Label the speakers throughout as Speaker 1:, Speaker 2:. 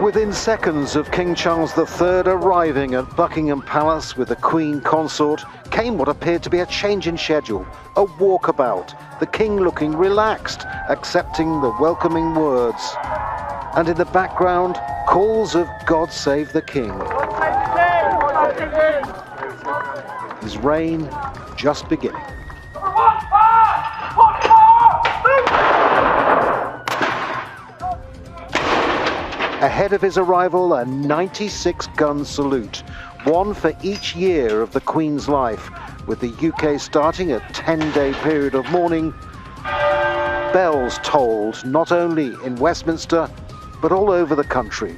Speaker 1: Within seconds of King Charles III arriving at Buckingham Palace with the Queen consort came what appeared to be a change in schedule, a walkabout, the King looking relaxed, accepting the welcoming words. And in the background, calls of God Save the King. His reign just beginning. Ahead of his arrival, a 96-gun salute, one for each year of the Queen's life, with the UK starting a 10-day period of mourning. Bells tolled not only in Westminster, but all over the country.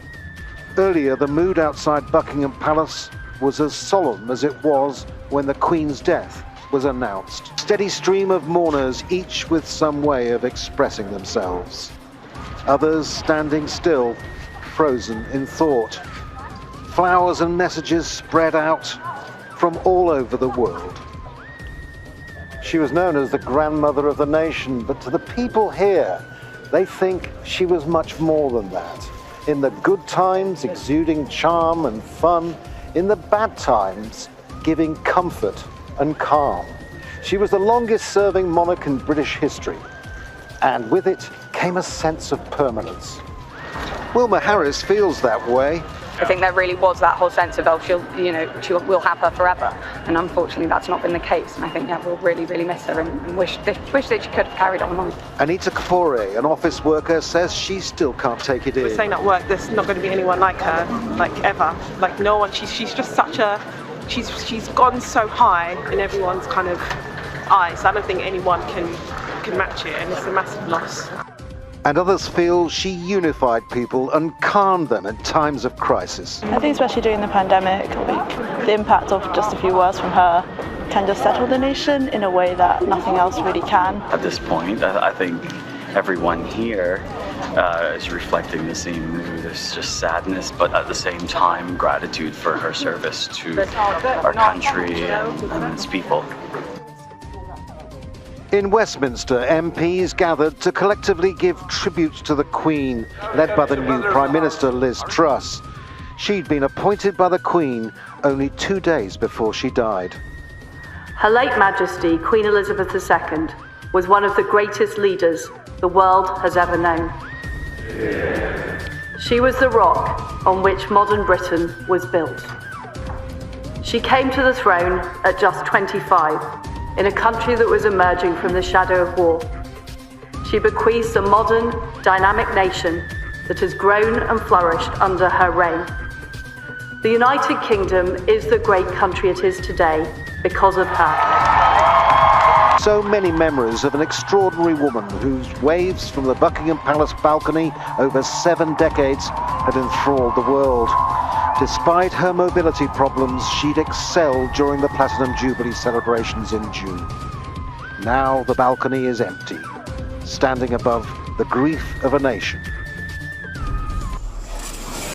Speaker 1: Earlier, the mood outside Buckingham Palace was as solemn as it was when the Queen's death was announced. Steady stream of mourners, each with some way of expressing themselves. Others standing still, frozen in thought. Flowers and messages spread out from all over the world. She was known as the grandmother of the nation, but to the people here, they think she was much more than that. In the good times, exuding charm and fun. In the bad times, giving comfort and calm. She was the longest-serving monarch in British history, and with it came a sense of permanence. Wilma Harris feels that way.
Speaker 2: I think there really was that whole sense of, we'll have her forever. And unfortunately, that's not been the case. And I think, we'll really, really miss her and wish that she could have carried on.
Speaker 1: Anita Kapoor, an office worker, says she still can't take it in.
Speaker 3: We're saying at work, there's not going to be anyone like her, like ever. Like no one, she's just such a, she's gone so high in everyone's kind of eyes. I don't think anyone can match it, and it's a massive loss.
Speaker 1: And others feel she unified people and calmed them in times of crisis.
Speaker 4: I think especially during the pandemic, the impact of just a few words from her can just settle the nation in a way that nothing else really can.
Speaker 5: At this point, I think everyone here is reflecting the same mood. There's just sadness, but at the same time, gratitude for her service to our country and its people.
Speaker 1: In Westminster, MPs gathered to collectively give tributes to the Queen, led by the new Prime Minister Liz Truss. She'd been appointed by the Queen only 2 days before she died.
Speaker 6: Her late Majesty, Queen Elizabeth II, was one of the greatest leaders the world has ever known. She was the rock on which modern Britain was built. She came to the throne at just 25, in a country that was emerging from the shadow of war. She bequeaths a modern, dynamic nation that has grown and flourished under her reign. The United Kingdom is the great country it is today because of her.
Speaker 1: So many memories of an extraordinary woman whose waves from the Buckingham Palace balcony over 7 decades had enthralled the world. Despite her mobility problems, she'd excelled during the Platinum Jubilee celebrations in June. Now the balcony is empty, standing above the grief of a nation.